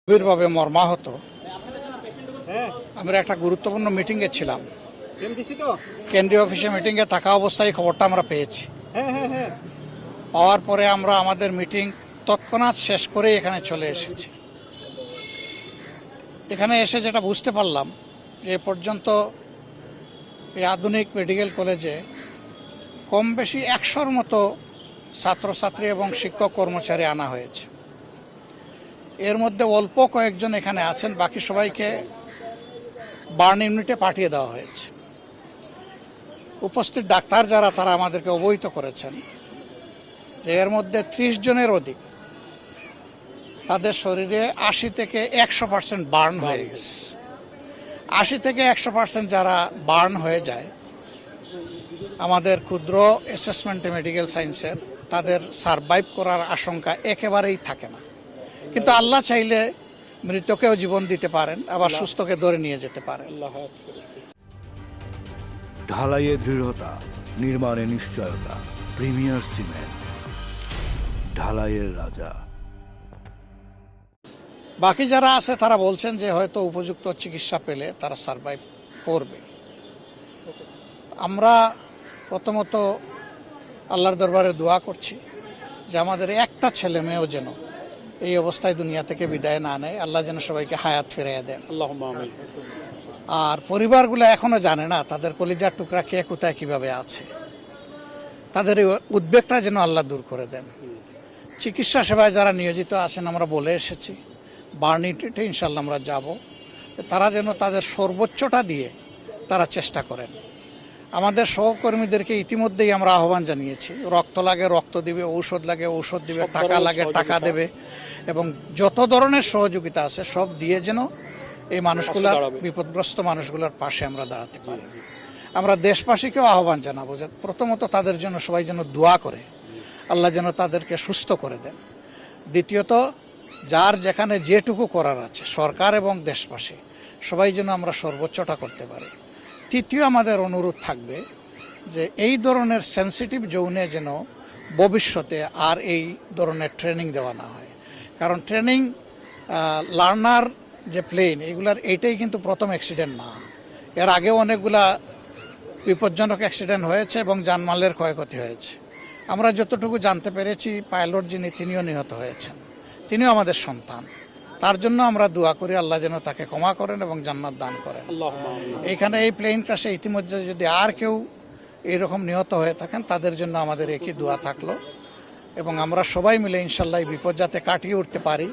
গভীরভাবে মর্মাহত। আমরা একটা গুরুত্বপূর্ণ মিটিংয়ে ছিলাম, কেন্দ্রীয় অফিসে মিটিংয়ে থাকা অবস্থায় খবরটা আমরা পেয়েছি। পাওয়ার পরে আমরা আমাদের মিটিং তৎক্ষণাৎ শেষ করে এখানে চলে এসেছি। এখানে এসে যেটা বুঝতে পারলাম যে এ পর্যন্ত এই আধুনিক মেডিকেল কলেজে কম বেশি 100-র মতো ছাত্রছাত্রী এবং শিক্ষক কর্মচারী আনা হয়েছে। এর মধ্যে অল্প কয়েকজন এখানে আছেন, বাকি সবাইকে বার্ন ইউনিটে পাঠিয়ে দেওয়া হয়েছে। উপস্থিত ডাক্তার যারা, তারা আমাদেরকে অবহিত করেছেন যে এর মধ্যে 30 জনের অধিক তাদের শরীরে 80 থেকে 100% বার্ন হয়ে গেছে। 80 থেকে 100% যারা বার্ন হয়ে যায়, আমাদের ক্ষুদ্র অ্যাসেসমেন্টে মেডিকেল সায়েন্সের তাদের সারভাইভ করার আশঙ্কা একেবারেই থাকে না। কিন্তু আল্লাহ চাইলে মৃতকেও জীবন দিতে পারেন, আবার সুস্থকে ধরে নিয়ে যেতে পারেন। ঢালাইয়ে দৃঢ়তা, নির্মাণে নিশ্চয়তা। প্রিমিয়ার সিমেন্ট, ঢালাইয়ের রাজা। বাকি যারা আছে তারা বলছেন যে হয়তো উপযুক্ত চিকিৎসা পেলে তারা সারভাইভ করবে। আমরা প্রথমত আল্লাহর দরবারে দোয়া করছি যে আমাদের একটা ছেলে মেয়েও যেন এই অবস্থায় দুনিয়া থেকে বিদায় না নেয়। আল্লাহ যেন সবাইকে হায়াত ফিরিয়ে দেন। আর পরিবারগুলো এখনো জানে না তাদের কলিজার টুকরা কে কোথায় কিভাবে আছে। তাদের এই উদ্বেগটা যেন আল্লাহ দূর করে দেন। চিকিৎসা সেবায় যারা নিয়োজিত আছেন, আমরা বলে এসেছি বার্ন ইউনিটে ইনশাল্লাহ আমরা যাব। তারা যেন তাদের সর্বোচ্চটা দিয়ে তারা চেষ্টা করেন। আমাদের সহকর্মীদেরকে ইতিমধ্যেই আমরা আহ্বান জানিয়েছি, রক্ত লাগে রক্ত দিবে, ঔষধ লাগে ঔষধ দিবে, টাকা লাগে টাকা দেবে, এবং যত ধরনের সহযোগিতা আছে সব দিয়ে যেন এই মানুষগুলার, বিপদগ্রস্ত মানুষগুলোর পাশে আমরা দাঁড়াতে পারি। আমরা দেশবাসীকেও আহ্বান জানাবো যে প্রথমত তাদের জন্য সবাই যেন দোয়া করে, আল্লাহ যেন তাদেরকে সুস্থ করে দেন। দ্বিতীয়ত যার যেখানে যেটুকু করার আছে, সরকার এবং দেশবাসী সবাই যেন আমরা সর্বোচ্চটা করতে পারি। তৃতীয় আমাদের অনুরোধ থাকবে যে এই ধরনের সেন্সিটিভ জোনে যেন ভবিষ্যতে আর এই ধরনের ট্রেনিং দেওয়া না হয়। কারণ ট্রেনিং লার্নার যে প্লেন, এগুলার এইটাই কিন্তু প্রথম অ্যাক্সিডেন্ট না। এর আগেও অনেকগুলা বিপজ্জনক অ্যাক্সিডেন্ট হয়েছে এবং জানমালের ক্ষয়ক্ষতি হয়েছে। আমরা যতটুকু জানতে পেরেছি, পাইলট যিনি, তিনিও নিহত হয়েছেন। তিনিও আমাদের সন্তান। তার জন্য আমরা দোয়া করি আল্লাহ যেন তাকে ক্ষমা করেন এবং জান্নাত দান করেন। এইখানে এই প্লেন ক্রাশে ইতিমধ্যে যদি আর কেউ এইরকম নিহত হয়ে থাকেন, তাদের জন্য আমাদের একই দোয়া থাকলো, এবং আমরা সবাই মিলে ইনশাল্লাহ এই বিপদ যাতে কাটিয়ে উঠতে পারি